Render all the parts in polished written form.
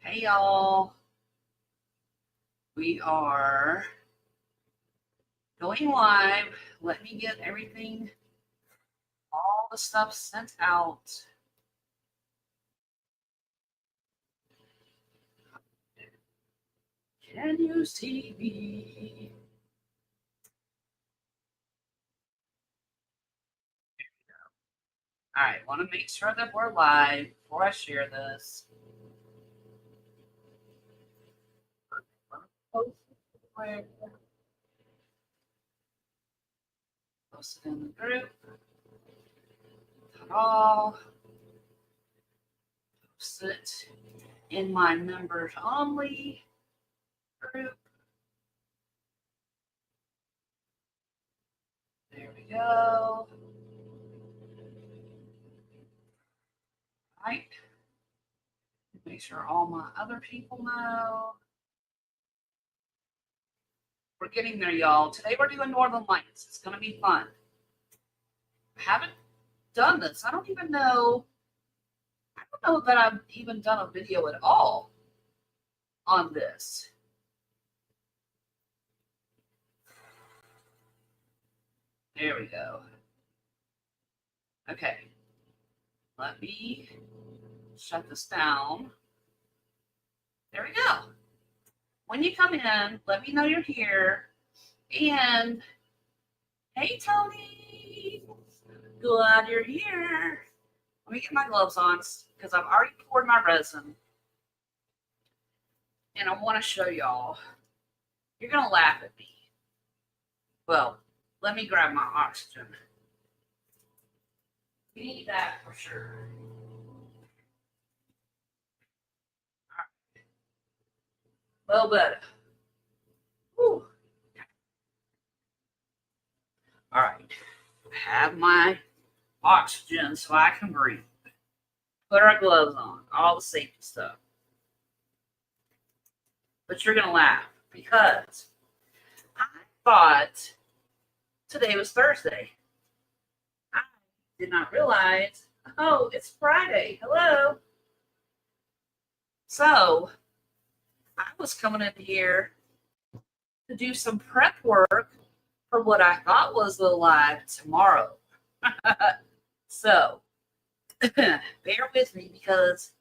Hey y'all, we are going live. Let me get everything, all the stuff sent out. Can you see me? All right, want to make sure that we're live before I share this. Post it in the group. All post it in my members only group. There we go. Right. Make sure all my other people know. We're getting there, y'all. Today we're doing Northern Lights. It's going to be fun. I haven't done this. I don't know that I've even done a video at all on this. There we go. Okay. Let me shut this down. There we go. When you come in, let me know you're here. And hey, Tony, glad you're here. Let me get my gloves on because I've already poured my resin. And I want to show y'all. You're going to laugh at me. Well, let me grab my oxygen. We need that for sure. A little better. Whew. All right. I have my oxygen so I can breathe. Put our gloves on, all the safety stuff. But you're going to laugh because I thought today was Thursday. I did not realize, oh, it's Friday. Hello. So I was coming in here to do some prep work for what I thought was the live tomorrow. So bear with me because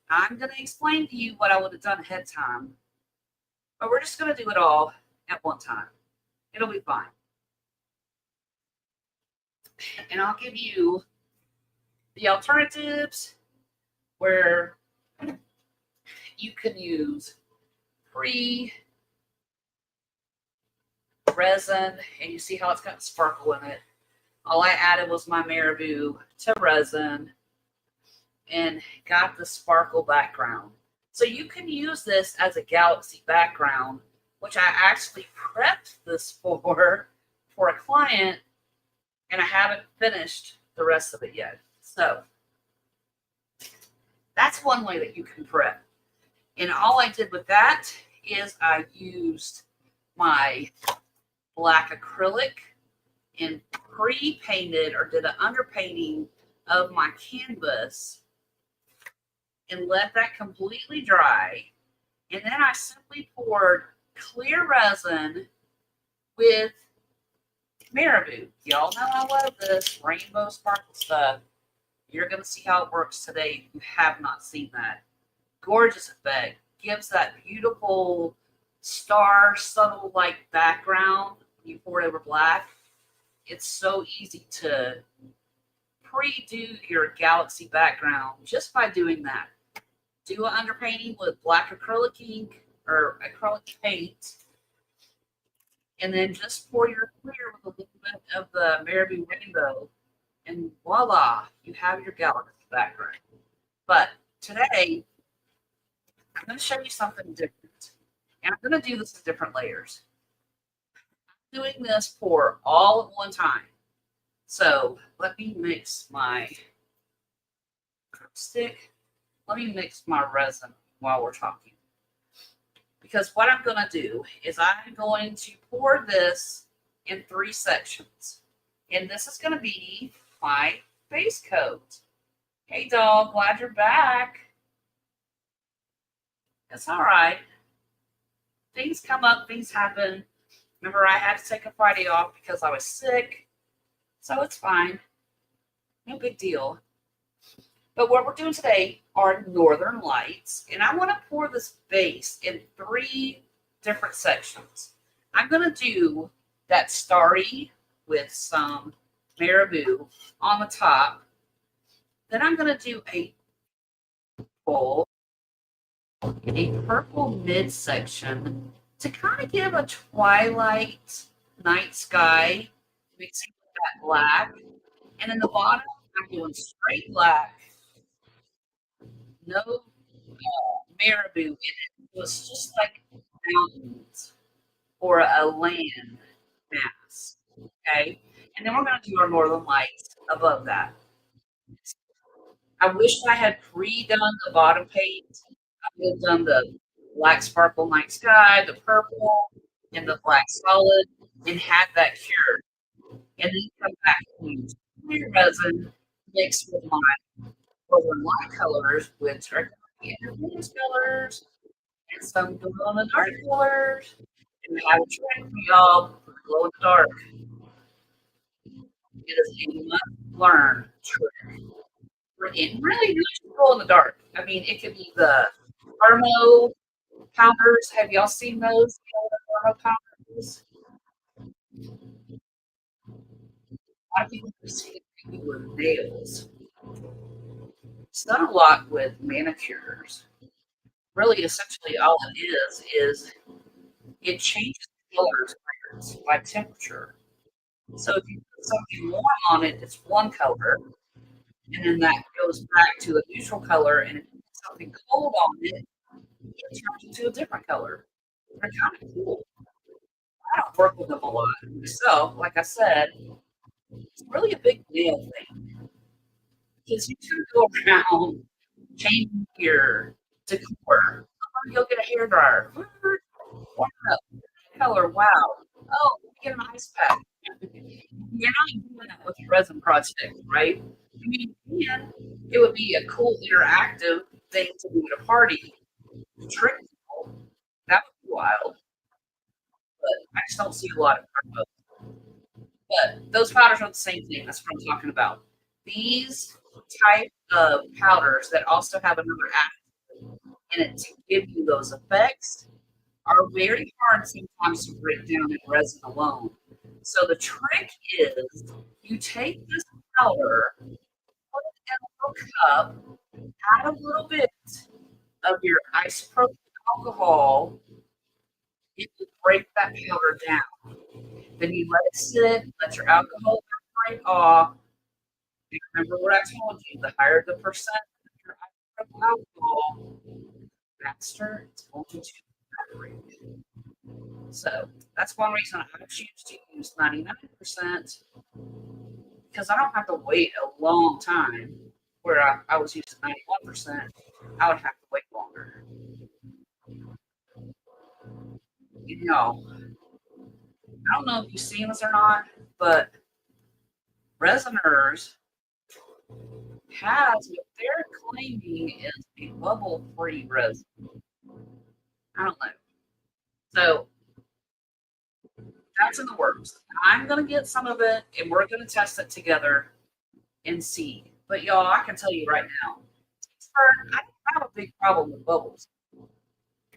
I'm going to explain to you what I would have done ahead of time. But we're just going to do it all at one time. It'll be fine. And I'll give you the alternatives where you can use free resin, and you see how it's got sparkle in it. All I added was my marabou to resin and got the sparkle background. So you can use this as a galaxy background, which I actually prepped this for a client, and I haven't finished the rest of it yet. So that's one way that you can prep. And all I did with that is I used my black acrylic and pre-painted or did an underpainting of my canvas and let that completely dry. And then I simply poured clear resin with marabou. Y'all know I love this rainbow sparkle stuff. You're going to see how it works today if you have not seen that. Gorgeous effect. Gives that beautiful star subtle like background when you pour it over black. It's so easy to pre-do your galaxy background just by doing that. Do an underpainting with black acrylic ink or acrylic paint, and then just pour your clear with a little bit of the marabou rainbow, and voila, you have your galaxy background. But today, I'm going to show you something different, and I'm going to do this in different layers. I'm doing this pour all at one time. So let me mix my stick. Let me mix my resin while we're talking. Because what I'm going to do is I'm going to pour this in 3 sections. And this is going to be my base coat. Hey, dog, glad you're back. It's all right. Things come up, things happen. Remember, I had to take a Friday off because I was sick. So it's fine. No big deal. But what we're doing today are Northern Lights. And I want to pour this base in 3 different sections. I'm going to do that starry with some marabou on the top. Then I'm going to do a full, a purple midsection to kind of give a twilight night sky mixing with that black. And in the bottom, I'm doing straight black, no marabou in it. It was just like mountains or a land mass. Okay. And then we're going to do our northern lights above that. I wish I had pre-done the bottom paint. I would have done the black sparkle night sky, the purple, and the black solid, and had that cured. And then come back and use clear resin mixed with my northern light colors, which are intermediate colors, and some glow in the dark colors. And I have a trick for y'all for glow in the dark. It is a must learn trick. It really just glow in the dark. I mean, it could be the thermo powders. Have y'all seen those? The thermo powders? A lot of people have seen it with nails. It's done a lot with manicures. Really, essentially, all it is it changes colors by temperature. So if you put something warm on it, it's one color, and then that goes back to a neutral color. And if you put something cold on it, it turns into a different color. They're kind of cool. I don't work with them a lot myself. Like I said, it's really a big nail thing because you can go around changing your decor. You'll get a hair dryer. Warm up. Color. Wow. Oh, get an ice pack. You're not doing that with your resin project, right? I mean, yeah, it would be a cool interactive thing to do at a party. Trick people. That would be wild. But I just don't see a lot of promos. But those powders are the same thing. That's what I'm talking about. These type of powders that also have another active in it to give you those effects are very hard sometimes to break down in resin alone. So the trick is you take this powder, put it in a little cup, add a little bit of your isopropyl alcohol, it will break that powder down. Then you let it sit, let your alcohol evaporate off. And remember what I told you, the higher the percent of your isopropyl alcohol, the faster it's going to evaporate. So that's one reason I choose to use 99% because I don't have to wait a long time where I was using 91%. I would have to wait longer. You know, I don't know if you've seen this or not, but Resiners has what they're claiming is a bubble-free resin. I don't know. So that's in the works. I'm gonna get some of it, and we're gonna test it together and see. But y'all, I can tell you right now, I have a big problem with bubbles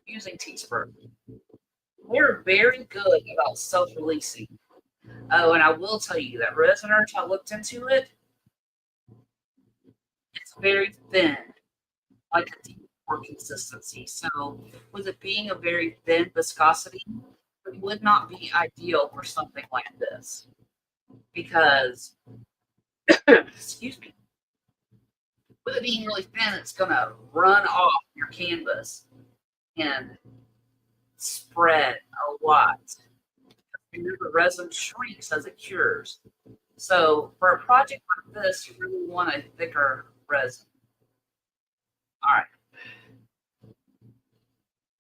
using Teespur. They're very good about self-releasing. Oh, and I will tell you that Resonance, I looked into it, it's very thin, like a deep core consistency. So with it being a very thin viscosity, it would not be ideal for something like this. Because excuse me, with it being really thin, it's gonna run off your canvas and spread a lot. Remember, resin shrinks as it cures. So for a project like this, you really want a thicker resin. All right.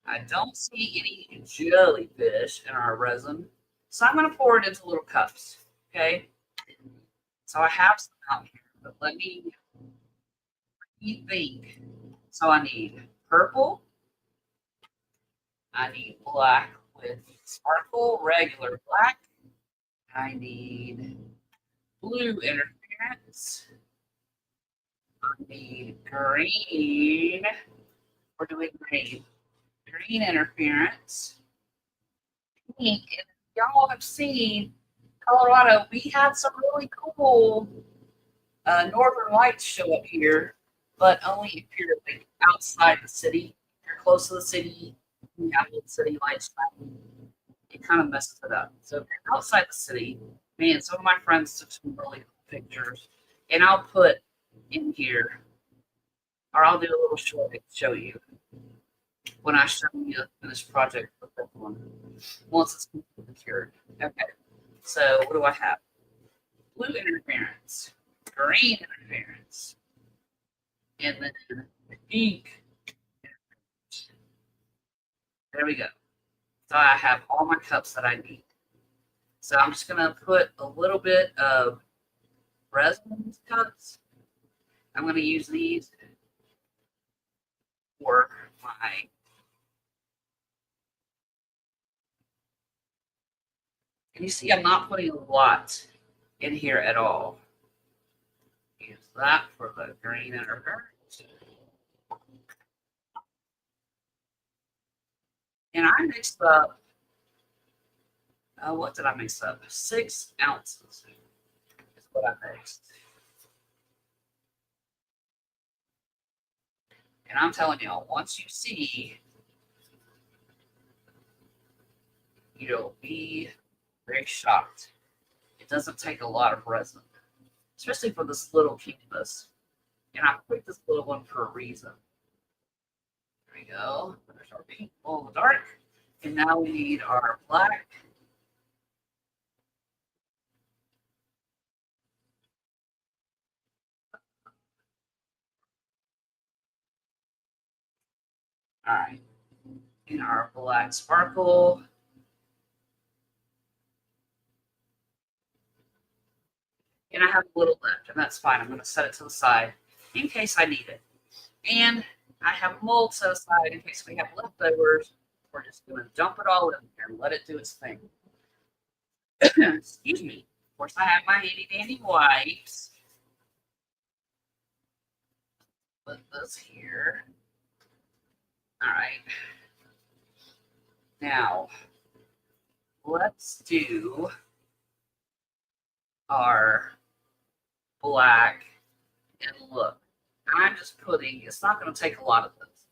I don't see any jellyfish in our resin. So I'm going to pour it into little cups. Okay. So I have some out here, but let me think. So I need purple, I need black with sparkle, regular black. I need blue interference. I need green. We're doing green. Green interference. Pink. And y'all have seen Colorado, we had some really cool northern lights show up here, but only if you're like outside the city. If you're close to the city, you have the city lights. It kind of messes it up. So if you're outside the city, man, some of my friends took some really cool pictures, and I'll put in here, or I'll do a little short to show you when I show you the finished project with this one once it's completely cured. Okay, so what do I have? Blue interference, green interference, and then pink. There we go. So I have all my cups that I need. So I'm just going to put a little bit of resin cups. I'm going to use these for my and you see I'm not putting a lot in here at all. Use that for the green interference. And I mixed up, what did I mix up? 6 ounces is what I mixed. And I'm telling y'all, once you see, you'll be very shocked. It doesn't take a lot of resin, especially for this little canvas. And I picked this little one for a reason. There we go. There's our pink glow in the dark. And now we need our black. All right. And our black sparkle. And I have a little left, and that's fine. I'm going to set it to the side in case I need it. And I have mold set aside in case we have leftovers. We're just going to dump it all in there and let it do its thing. Excuse me. Of course, I have my handy dandy wipes. Put this here. All right. Now, let's do our black. And look, I'm just putting, it's not going to take a lot of this.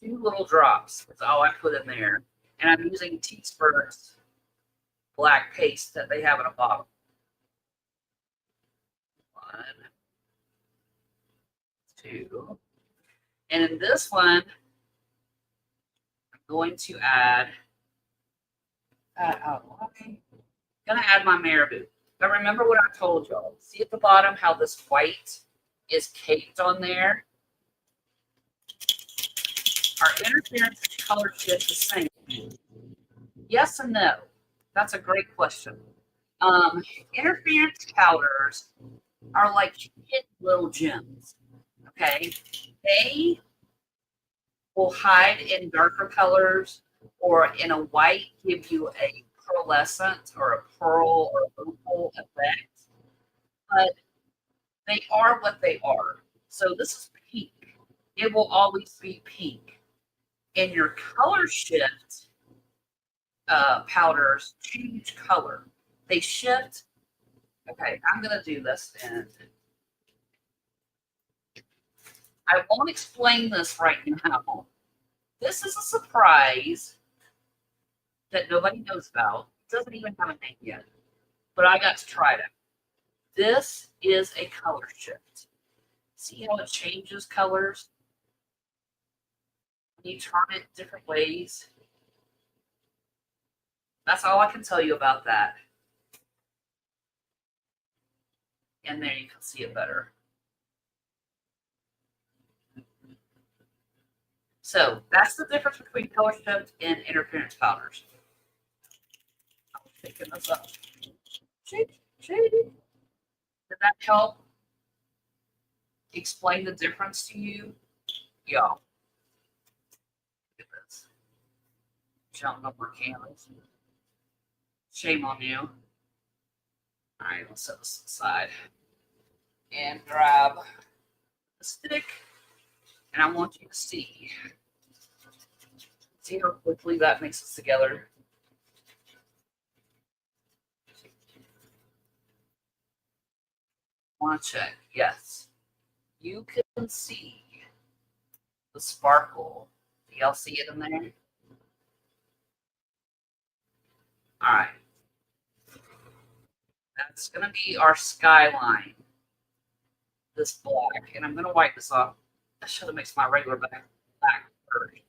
2 little drops. That's all I put in there. And I'm using T-Spurt's black paste that they have in a bottle. 1, 2. And in this one, I'm going to add, I'm going to add my marabou. But remember what I told y'all. See at the bottom how this white is caked on there? Our interference and color shift the same? Yes and no. That's a great question. Interference powders are like hidden little gems. Okay, they will hide in darker colors or in a white, give you a pearlescent or a pearl or opal effect. But they are what they are. So this is pink. It will always be pink. And your color shift powders change color. They shift. Okay, I'm going to do this and I won't explain this right now. This is a surprise that nobody knows about. It doesn't even have a name yet, but I got to try it out. This is a color shift. See how it changes colors? You turn it different ways. That's all I can tell you about that. And there you can see it better. So that's the difference between color shift and interference powders. I'm picking this up. Shady. Did that help explain the difference to you? Y'all. Look at this. jumping up my candles. Shame on you. All right, let's set this aside and grab the stick. And I want you to see how quickly that mixes together. I want to check. Yes, you can see the sparkle. Do y'all see it in there? All right. That's going to be our skyline, this black. And I'm going to wipe this off. I should have mixed my regular black first.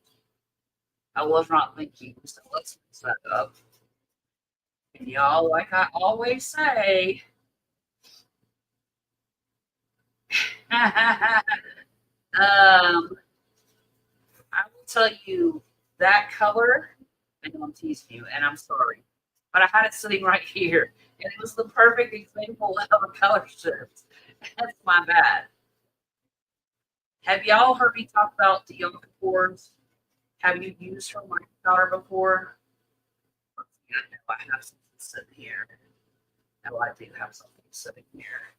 I was not thinking, so let's mix that up. And y'all, like I always say, I will tell you that color, and I'm teasing you, and I'm sorry, but I had it sitting right here, and it was the perfect example of a color shift. That's my bad. Have y'all heard me talk about the yall before? Have you used her mica powder before? I know I have something sitting here. No, I do have something sitting here.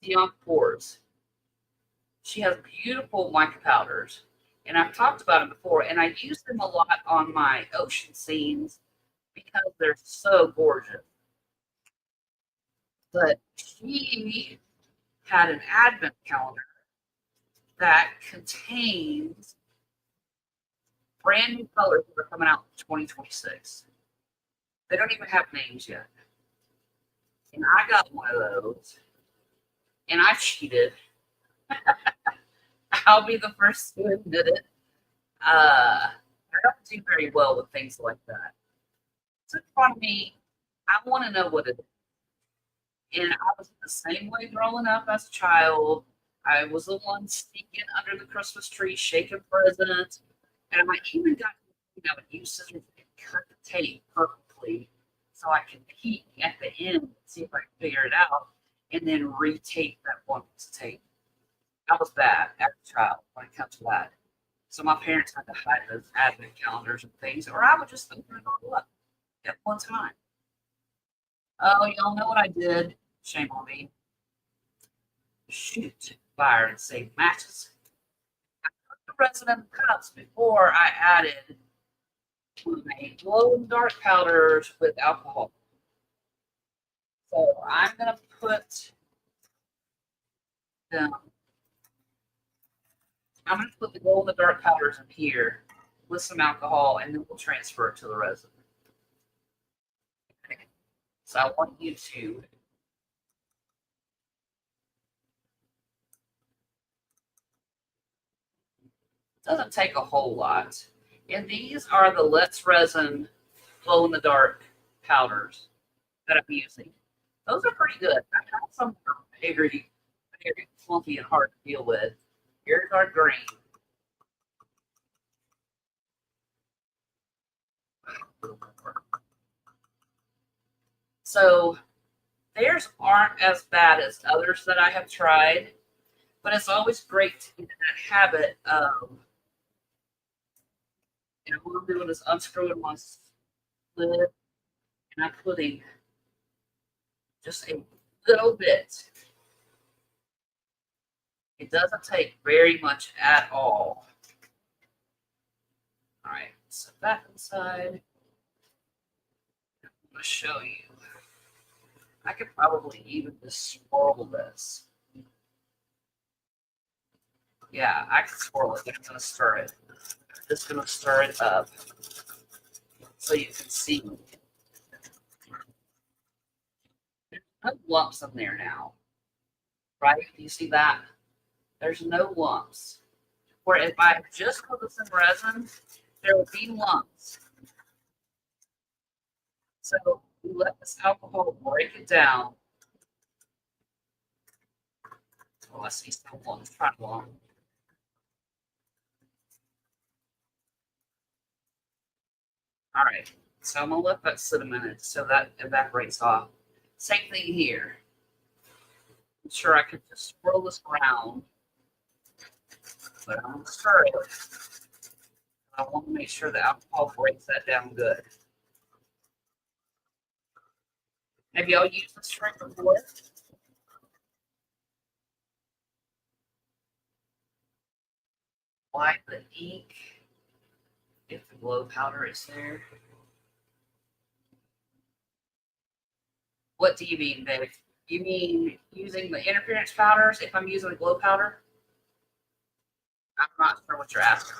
Beyond Pores. She has beautiful mica powders, and I've talked about them before, and I use them a lot on my ocean scenes because they're so gorgeous. But she had an advent calendar that contains brand new colors that are coming out in 2026. They don't even have names yet. And I got one of those, and I cheated. I'll be the first to admit it. I don't do very well with things like that. It's in front of me. I want to know what it is. And I was the same way growing up as a child. I was the one sneaking under the Christmas tree, shaking presents. And I even got, use scissors and cut the tape perfectly so I can peek at the end and see if I can figure it out and then retape that one piece of tape. I was bad as a child when it comes to that. So my parents had to hide those advent calendars and things, or I would just open it all up at one time. Oh, y'all know what I did? Shame on me. Shoot, fire and save matches. I put the resin in the cups before I added my glow in the dark powders with alcohol. So I'm going to put them. I'm going to put the glow in the dark powders in here with some alcohol, and then we'll transfer it to the resin. Okay. So I want you to doesn't take a whole lot. And these are the Let's Resin glow in the dark powders that I'm using. Those are pretty good. I have some that are very fluffy and hard to deal with. Here's our green. So theirs aren't as bad as others that I have tried, but it's always great to get in that habit of, what I'm doing is unscrewing my lid and I'm putting just a little bit. It doesn't take very much at all. All right, set that inside. I'm going to show you. I could probably even just swirl this. Yeah, I can swirl it. I'm going to stir it. I'm just going to stir it up so you can see. There's no lumps in there now, right? Do you see that? There's no lumps. Where if I just put this in resin, there will be lumps. So we let this alcohol break it down. Oh, I see some lumps. Try long. All right, so I'm gonna let that sit a minute so that evaporates off. Same thing here. I'm sure I could just swirl this around. but I'm going to stir it. I want to make sure the alcohol breaks that down good. Have y'all used this trick before? Wipe the ink if the glow powder is there. What do you mean, Dave? You mean using the interference powders if I'm using the glow powder? I'm not sure what you're asking.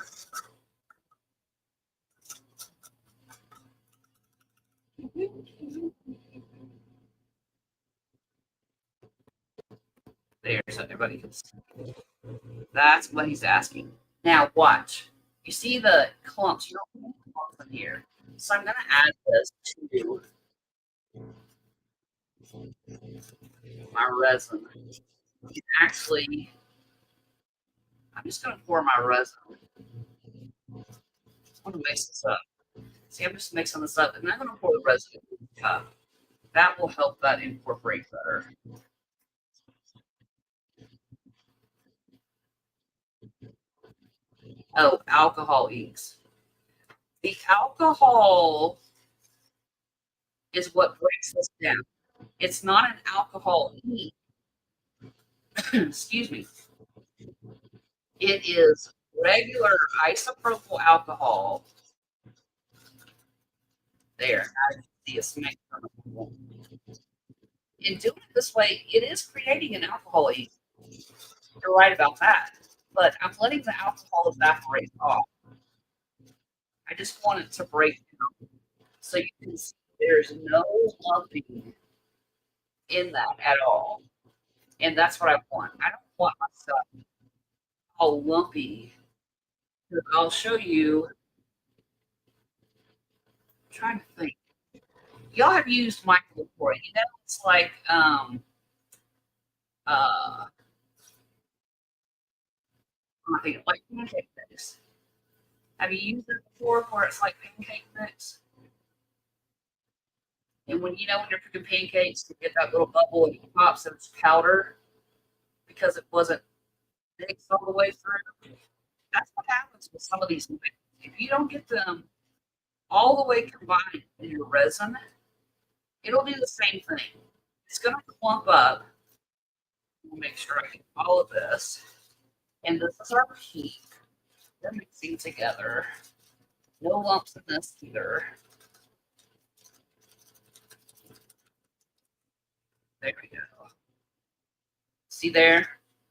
There, so everybody can see. That's what he's asking. Now watch. You see the clumps? You don't want clumps in here. So I'm going to add this to my resin. Actually, I'm just going to pour my resin. I'm going to mix this up. See, I'm just mixing this up, and I'm going to pour the resin in the cup. That will help that incorporate better. Oh, alcohol inks. The alcohol is what breaks this down. It's not an alcohol ink. Excuse me. It is regular isopropyl alcohol. There, now you see a smack. In doing it this way, it is creating an alcohol ink. You're right about that. But I'm letting the alcohol evaporate off. I just want it to break down. So you can see there's no lumping in that at all. And that's what I want. I don't want my stuff all lumpy. I'll show you. I'm trying to think. Y'all have used Mica before. You know, it's like I think like pancake mix. Have you used it before where it's like pancake mix? And when when you're cooking pancakes, you get that little bubble and it pops and it's powder because it wasn't mixed all the way through. That's what happens with some of these mixes. If you don't get them all the way combined in your resin, it'll do the same thing. It's going to clump up. I'll make sure I get all of this. And this is our peak. They're mixing together. No lumps in this either. There we go. See there?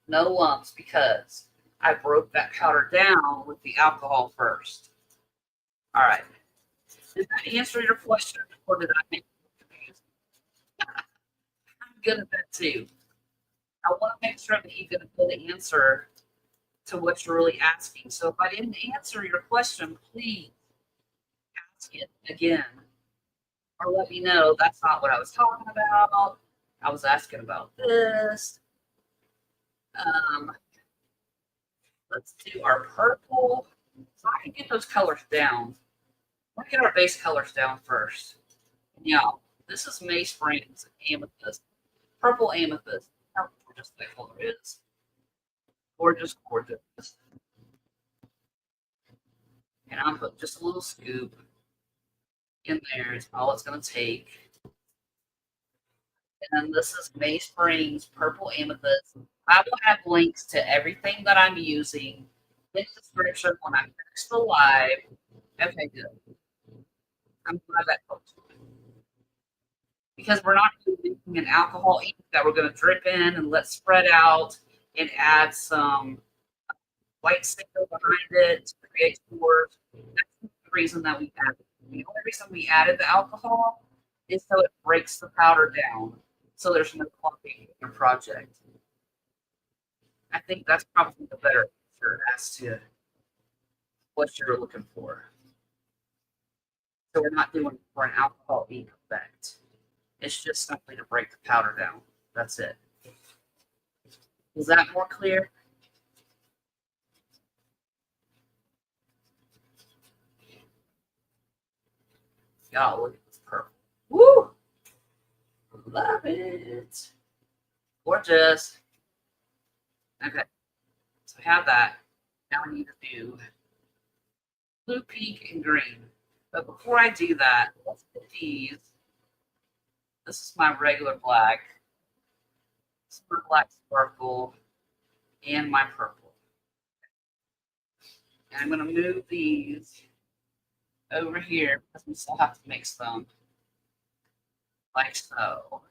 No lumps because I broke that powder down with the alcohol first. All right. Did that answer your question, or did I make it confusing? I'm good at that too. I want to make sure that you get a good answer to what you're really asking. So if I didn't answer your question, please ask it again. Or let me know that's not what I was talking about. I was asking about this. Let's do our purple. So I can get those colors down. Let's get our base colors down first. Yeah, this is May Springs Amethyst. Purple Amethyst. How gorgeous that color is. Gorgeous, gorgeous. And I'm putting just a little scoop in there. It's all it's going to take. And then this is May Springs Purple Amethyst. I will have links to everything that I'm using in the description when I finish the live. Okay, good. I'm glad that helps. Because we're not using an alcohol ink that we're going to drip in and let spread out and add some white sticker behind it to create pores. That's the reason that we added it. The only reason we added the alcohol is so it breaks the powder down, so there's no clumping in your project. I think that's probably the better answer as to what you're looking for. So we're not doing it for an alcohol ink effect. It's just simply to break the powder down. That's it. Is that more clear? Y'all, look at this purple. Woo! Love it. Gorgeous. Okay. So I have that. Now I need to do blue, pink, and green. But before I do that, let's get these. This is my regular black. This is my black sparkle and my purple. And I'm going to move these over here because we still have to mix them like so.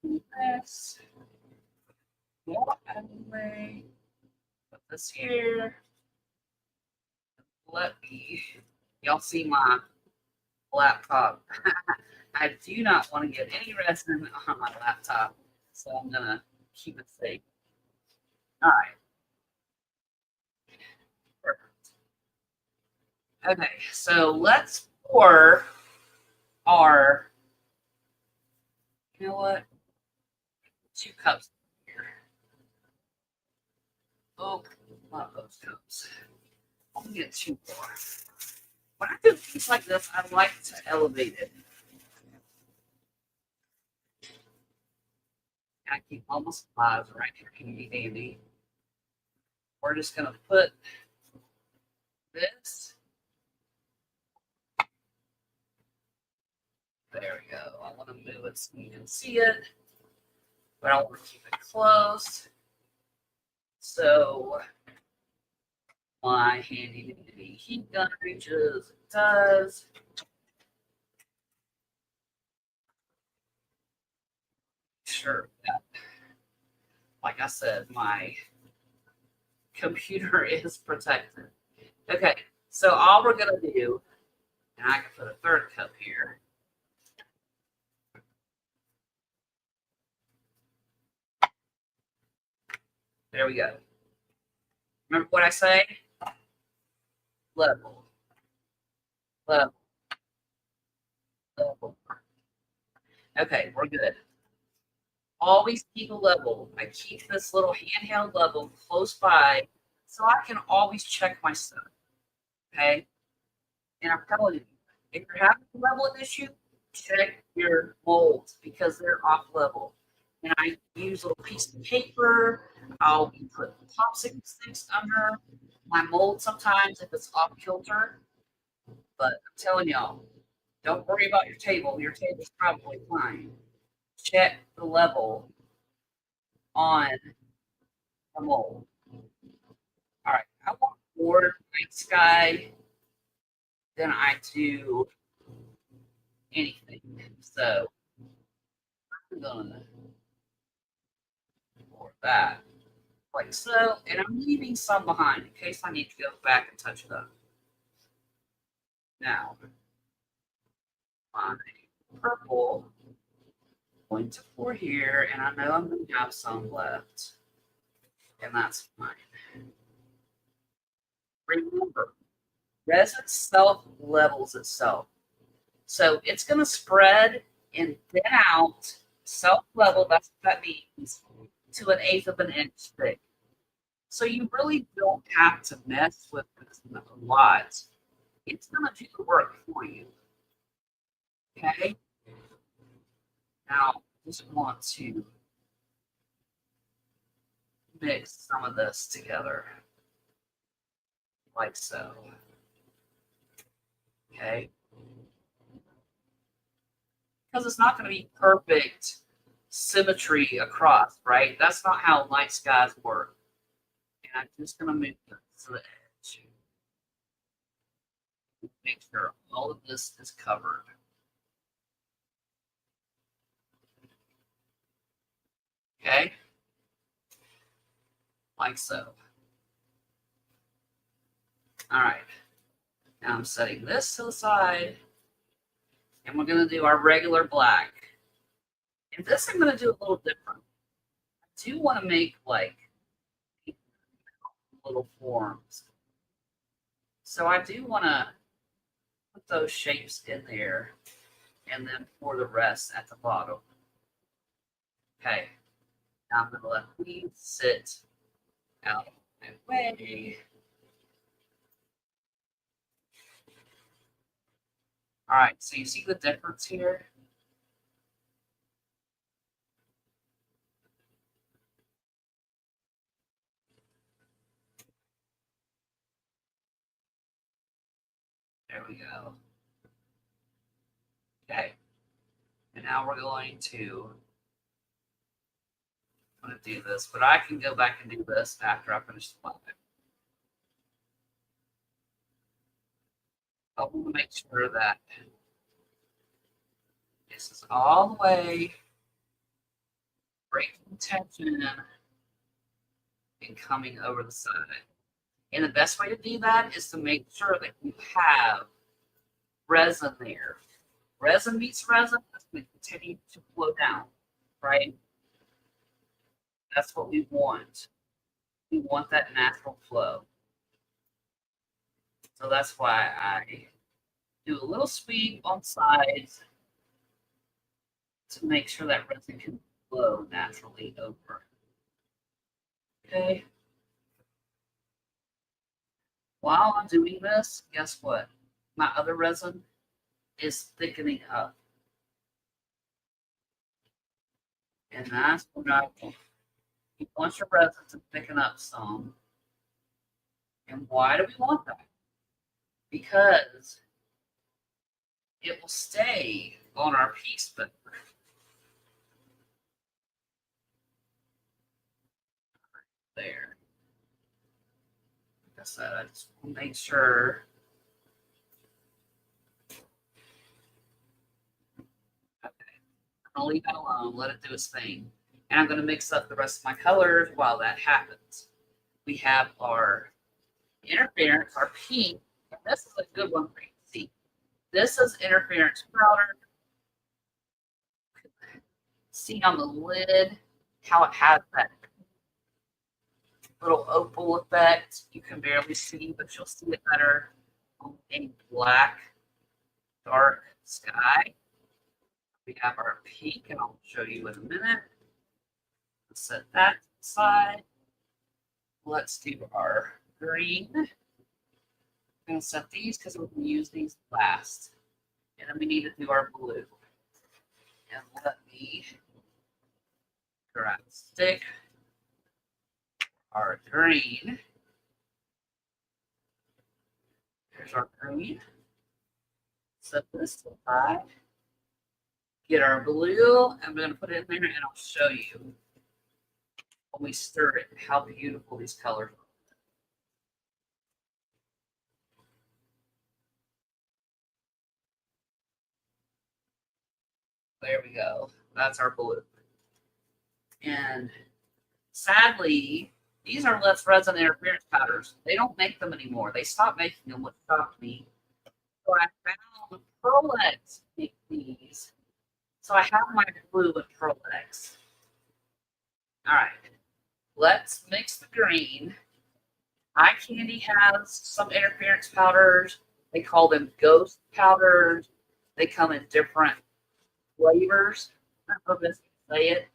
This. Yeah, out of the way. Put this here. Let me. Y'all see my laptop. I do not want to get any resin on my laptop, so I'm going to keep it safe. All right. Perfect. Okay, so let's pour our, you know what, 2 cups here. Oh, not those cups. I'm going to get 2 more. When I do things like this, I like to elevate it. I keep all my supplies right here, can be handy. We're just going to put this. There we go. I want to move it so you can see it, but I want to keep it close. So my handy dandy heat gun reaches. It does. Sure. Yeah. Like I said, my computer is protected. Okay, so all we're gonna do, and I can put a 3rd cup here. There we go. Remember what I say? Level. Level. Level. Okay, we're good. Always keep a level. I keep this little handheld level close by so I can always check my stuff. Okay? And I'm telling you, if you're having a leveling issue, check your molds because they're off level. And I use a little piece of paper. I'll be putting popsicle sticks under my mold sometimes if it's off kilter. But I'm telling y'all, don't worry about your table. Your table's probably fine. Check the level on the mold. All right, I want more night sky than I do anything. So I'm gonna pour that like so, and I'm leaving some behind in case I need to go back and touch it up. Now, my purple going to pour here, and I know I'm going to have some left, and that's fine. Remember, resin self-levels itself. So it's going to spread and thin out, self-level, that's what that means, to 1/8 of an inch thick. So you really don't have to mess with this a lot. It's going to do the work for you. Okay? Now, I just want to mix some of this together, like so. Okay? Because it's not going to be perfect symmetry across, right? That's not how light skies work. And I'm just going to move this to the edge. Make sure all of this is covered. Okay? Like so. All right. Now I'm setting this to the side. And we're going to do our regular black. And this I'm going to do a little different. I do want to make like little forms. So I do want to put those shapes in there and then pour the rest at the bottom. Okay. Now I'm going to let these sit out of my way. All right, so you see the difference here? There we go. Okay. And now we're going to, I'm going to do this, but I can go back and do this after I finish the live. I want to make sure that this is all the way breaking tension and coming over the side. And the best way to do that is to make sure that you have resin there. Resin meets resin, that's going to continue to flow down, right? That's what we want. We want that natural flow. So that's why I do a little sweep on sides to make sure that resin can flow naturally over. Okay. While I'm doing this, guess what? My other resin is thickening up. And that's what I want. You want your resin to thicken up some. And why do we want that? Because it will stay on our piece better. There. Like I said, I just want to make sure. Okay. I'm going to leave that alone, let it do its thing. And I'm going to mix up the rest of my colors while that happens. We have our interference, our pink, and this is a good one for you to see. This is interference powder. See on the lid how it has that little opal effect. You can barely see, but you'll see it better on a black, dark sky. We have our pink, and I'll show you in a minute. Let's set that aside. Let's do our green. I'm going to set these because we're going to use these last. And then we need to do our blue. And let me grab a stick. Our green. There's our green. Set this to the side. Get our blue. I'm going to put it in there and I'll show you when we stir it how beautiful these colors are. There we go. That's our blue. And sadly, these are less resin interference powders. They don't make them anymore. They stopped making them, which stopped me. So I found Pearlex make these. So I have my blue with Pearlex. All right. Let's mix the green. Eye Candy has some interference powders. They call them ghost powders. They come in different flavors. I don't know if I say it.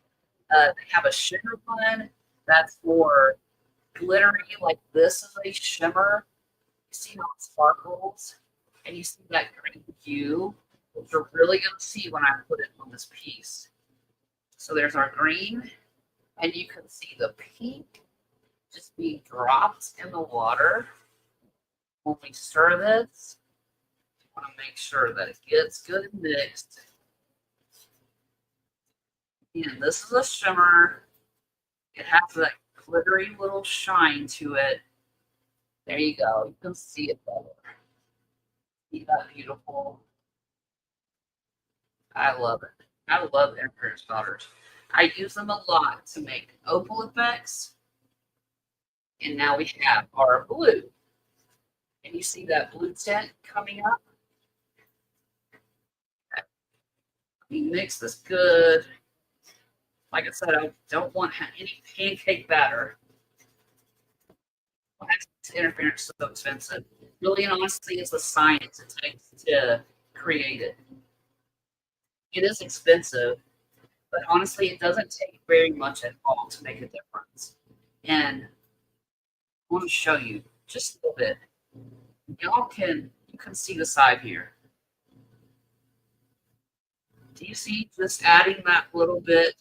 They have a shimmer one that's more glittery, like this is a shimmer. You see how it sparkles, and you see that green hue, which you're really going to see when I put it on this piece. So there's our green, and you can see the pink just being dropped in the water. When we stir this, you want to make sure that it gets good and mixed. And this is a shimmer. It has that glittery little shine to it. There you go. You can see it better. See that beautiful? I love it. I love interference powders. I use them a lot to make opal effects. And now we have our blue. And you see that blue tint coming up? We mix this good. Like I said, I don't want any pancake batter. Why is interference so expensive? Really and honestly, it's the science it takes to create it. It is expensive, but honestly, it doesn't take very much at all to make a difference. And I want to show you just a little bit. You can see the side here. Do you see just adding that little bit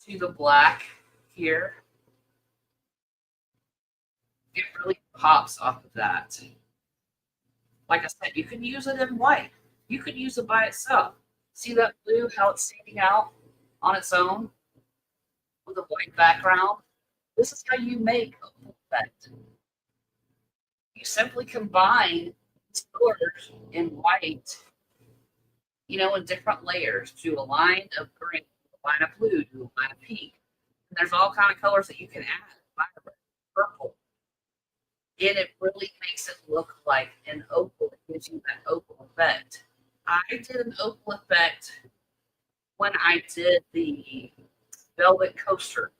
to the black here? It really pops off of that. Like I said, you can use it in white. You could use it by itself. See that blue, how it's standing out on its own with a white background? This is how you make a full effect. You simply combine colors in white, in different layers. Do a line of green, a line of blue, do a line of pink. And there's all kind of colors that you can add, violet, purple. And it really makes it look like an opal. It gives you that opal effect. I did an opal effect when I did the velvet coasters.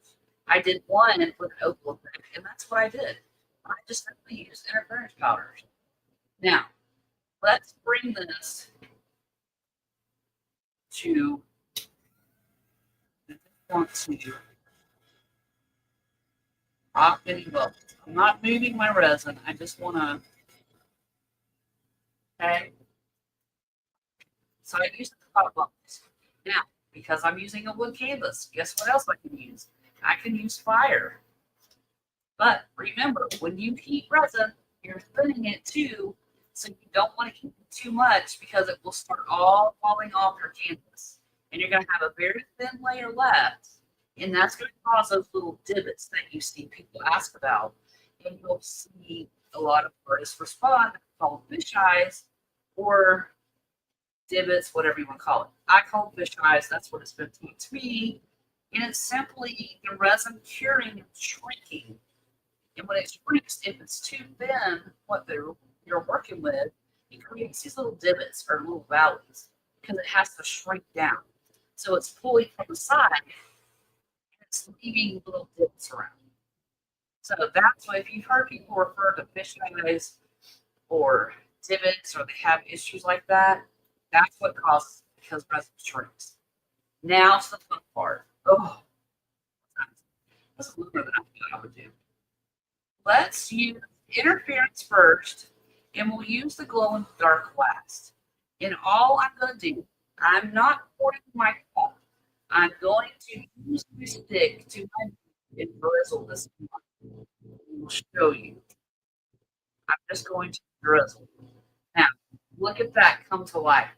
I did one with an opal effect, and that's what I did. I just simply used interference powders. Now, let's bring this to, I want to pop any bubbles. I'm not moving my resin. I just want to, okay? So I use the pop bubbles. Now, because I'm using a wood canvas, guess what else I can use? I can use fire. But remember, when you heat resin, you're thinning it too, so you don't want to heat it too much because it will start all falling off your canvas. And you're going to have a very thin layer left, and that's going to cause those little divots that you see people ask about. And you'll see a lot of artists respond called fish eyes or divots, whatever you want to call it. I call it fish eyes. That's what it's been taught to me. And it's simply the resin curing and shrinking. And when it shrinks, if it's too thin, what you're working with, it creates these little divots or little valleys because it has to shrink down. So it's pulling from the side and it's leaving little divots around. So that's why if you've heard people refer to fish eyes or divots or they have issues like that, that's what causes it because resin shrinks. Now to the fun part. Oh, this is longer than I thought I would do. Let's use interference first, and we'll use the glow in the dark last. And all I'm going to do, I'm not pouring my cup. I'm going to use my stick to and drizzle this one. We'll show you. I'm just going to drizzle. Now, look at that come to life.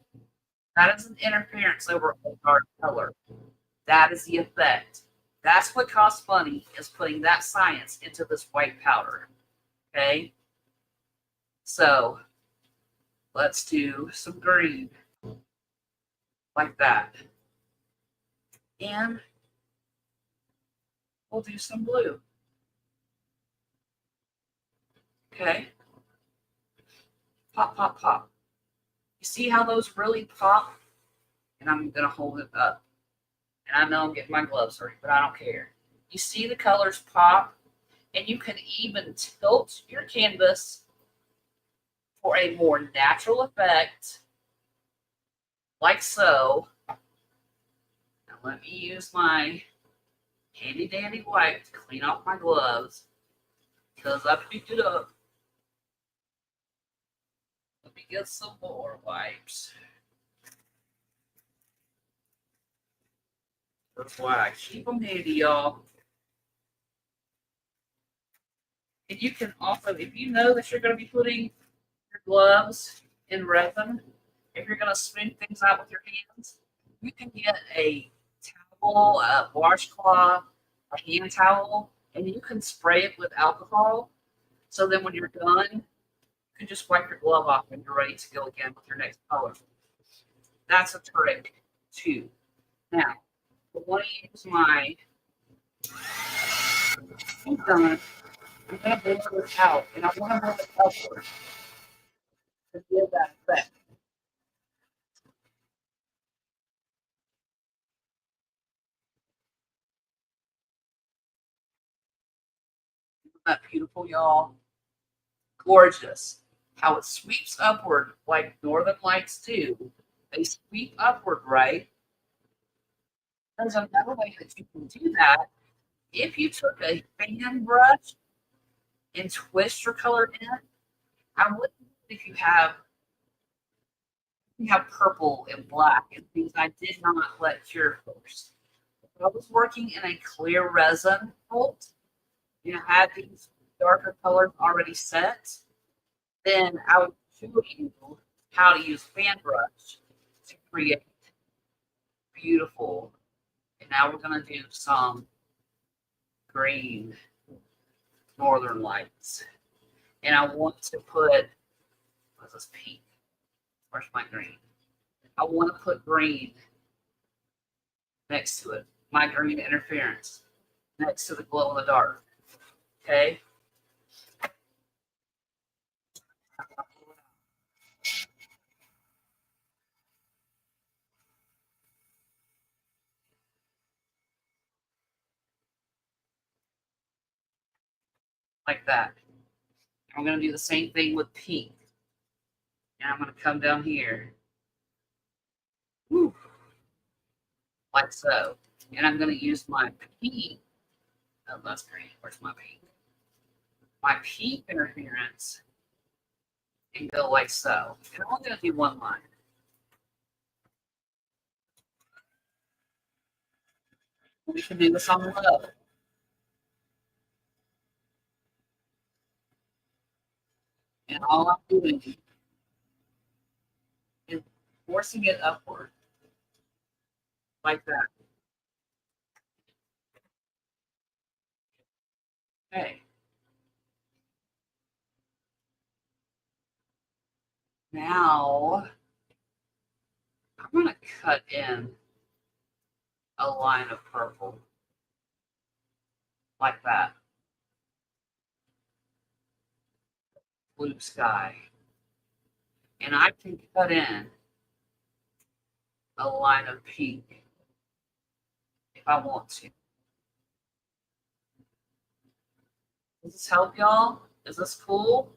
That is an interference over a dark color. That is the effect. That's what costs money, is putting that science into this white powder. Okay? So, let's do some green. Like that. And we'll do some blue. Okay? Pop, pop, pop. You see how those really pop? And I'm going to hold it up. And I know I'm getting my gloves ready, but I don't care. You see the colors pop, and you can even tilt your canvas for a more natural effect, like so. Now let me use my handy dandy wipe to clean off my gloves because I picked it up. Let me get some more wipes. That's why I keep them handy, y'all. And you can also, if you know that you're going to be putting your gloves in resin, if you're going to smooth things out with your hands, you can get a towel, a washcloth, a hand towel, and you can spray it with alcohol. So then when you're done, you can just wipe your glove off and you're ready to go again with your next color. That's a trick too. Now, I want to use my ink gun. I'm going to blur this out, and I want to move it upward to give that effect. Isn't that beautiful, y'all? Gorgeous. How it sweeps upward like northern lights do. They sweep upward, right? There's another way that you can do that. If you took a fan brush and twist your color in, I would if you have purple and black and things I did not let cure first. If I was working in a clear resin mold, had these darker colors already set, then I would show you how to use fan brush to create beautiful. And now we're going to do some green northern lights. And I want to put, what's this pink? Where's my green? I want to put green next to it. My green interference next to the glow in the dark. Okay? Like that. I'm going to do the same thing with pink. And I'm going to come down here. Whew, like so. And I'm going to use my pink. Oh, that's green. Where's my pink? My pink interference. And go like so. And I'm only going to do one line. We can do this on the low. And all I'm doing is forcing it upward. Like that. Okay. Now, I'm going to cut in a line of purple. Like that. Blue sky. And I can cut in a line of pink if I want to. Does this help y'all? Is this cool?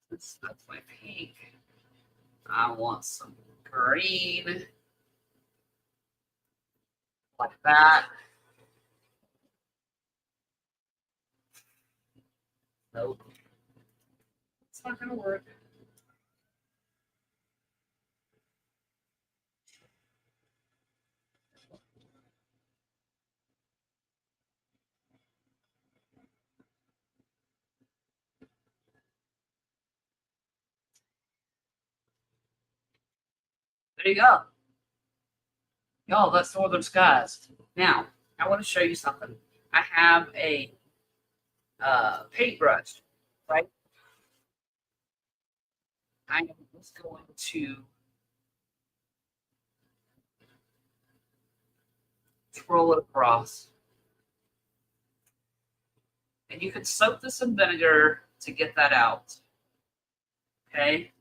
That's my pink. I want some green. Like that. Nope. It's not going to work. There you go. Y'all, that's northern skies. Now, I want to show you something. I have a paintbrush, right? I am just going to twirl it across. And you can soak this in vinegar to get that out. Okay?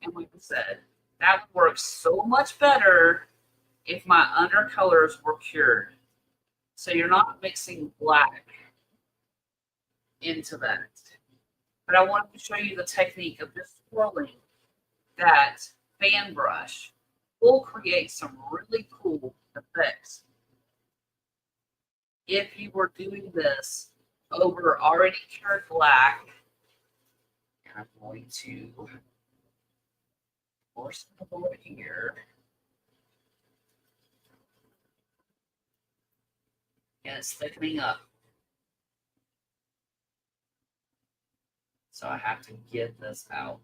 And like I said, that would work so much better if my undercolors were cured. So you're not mixing black into that. But I wanted to show you the technique of just swirling that fan brush will create some really cool effects. If you were doing this over already cured black, and I'm going to force it over here. And it's thickening up. So I have to get this out.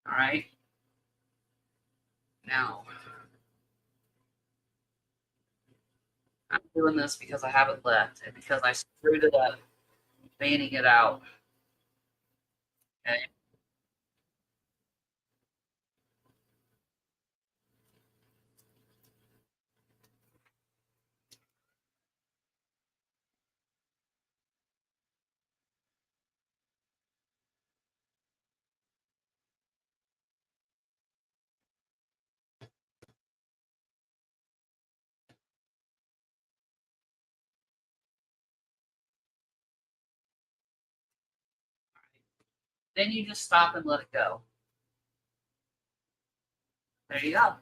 All right. Now, I'm doing this because I have it left and because I screwed it up, fanning it out. Okay. Then you just stop and let it go. There you go.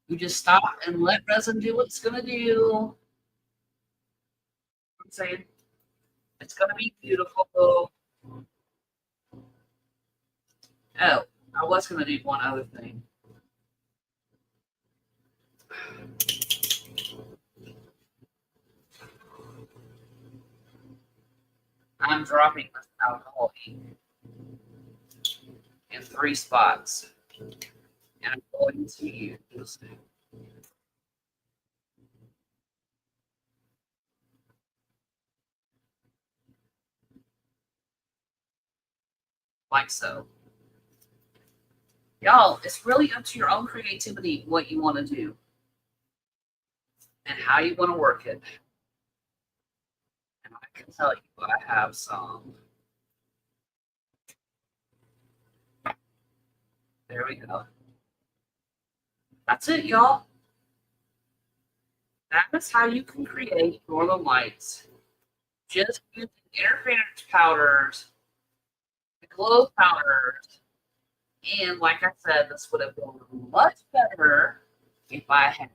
You just stop and let resin do what it's going to do. I'm saying it's going to be beautiful. Oh, I was going to do one other thing. I'm dropping this alcohol ink in 3 spots. And I'm going to use like so. Y'all, it's really up to your own creativity what you want to do and how you want to work it. And I can tell you, I have some. There we go. That's it, y'all. That is how you can create northern lights. Just using interference powders, the glow powders, and like I said, this would have been much better if I had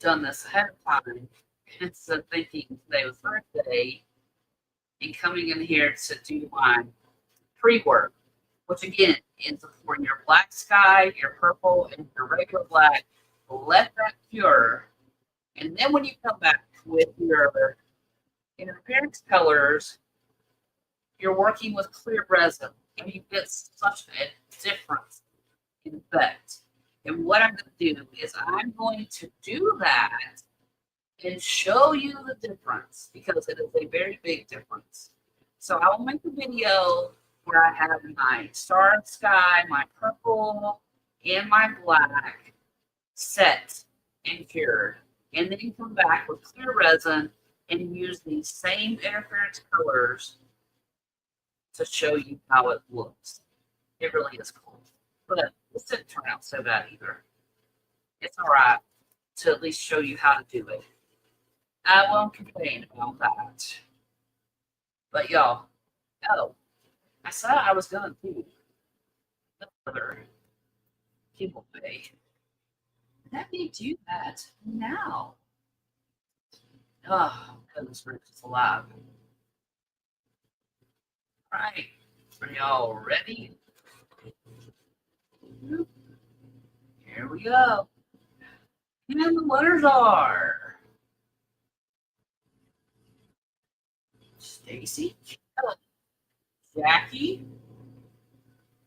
done this ahead of time instead of thinking today was birthday and coming in here to do my pre-work, which again is for your black sky, your purple, and your regular black. Let that cure. And then when you come back with your interference colors, you're working with clear resin, and you get such a difference in effect. And what I'm going to do is I'm going to do that and show you the difference because it is a very big difference. So I will make a video where I have my star sky, my purple, and my black set and cured. And then you come back with clear resin and use these same interference colors to show you how it looks. It really is cool. But this didn't turn out so bad either. It's all right to at least show you how to do it. I won't complain about that. But y'all, oh, I said I was going to do another giveaway. Let me do that now. Oh, goodness gracious alive. All right, are y'all ready? Here we go. And the letters are Stacy, Jackie,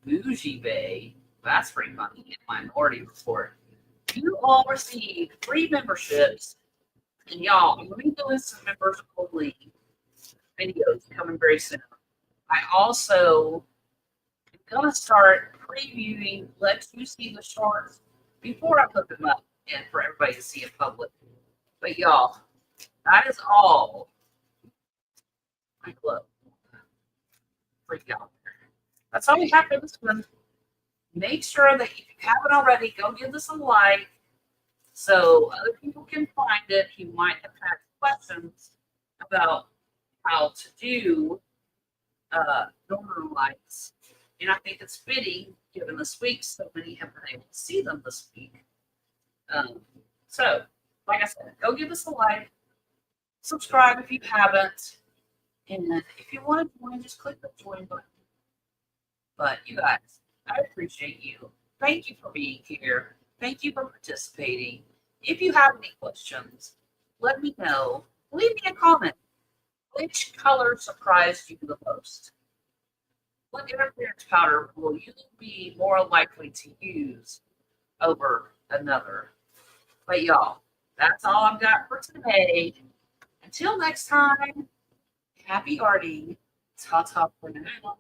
Bougie Bay. That's pretty funny in Minority Report. You all received free memberships. And y'all, I'm going to do some members only videos coming very soon. I also am going to start previewing, let you see the shorts before I put them up and for everybody to see in public. But y'all, that is all. My glove. Freak out there. That's all we have for this one. Make sure that if you haven't already, go give this a like so other people can find it. You might have had questions about how to do northern lights. And I think it's fitting, given this week, so many have been able to see them this week. So, like I said, go give us a like, subscribe if you haven't, and if you want to join, just click the join button. But you guys, I appreciate you. Thank you for being here. Thank you for participating. If you have any questions, let me know. Leave me a comment. Which color surprised you the most? What interference powder will you be more likely to use over another? But y'all, that's all I've got for today. Until next time, happy arting. Ta-ta for now.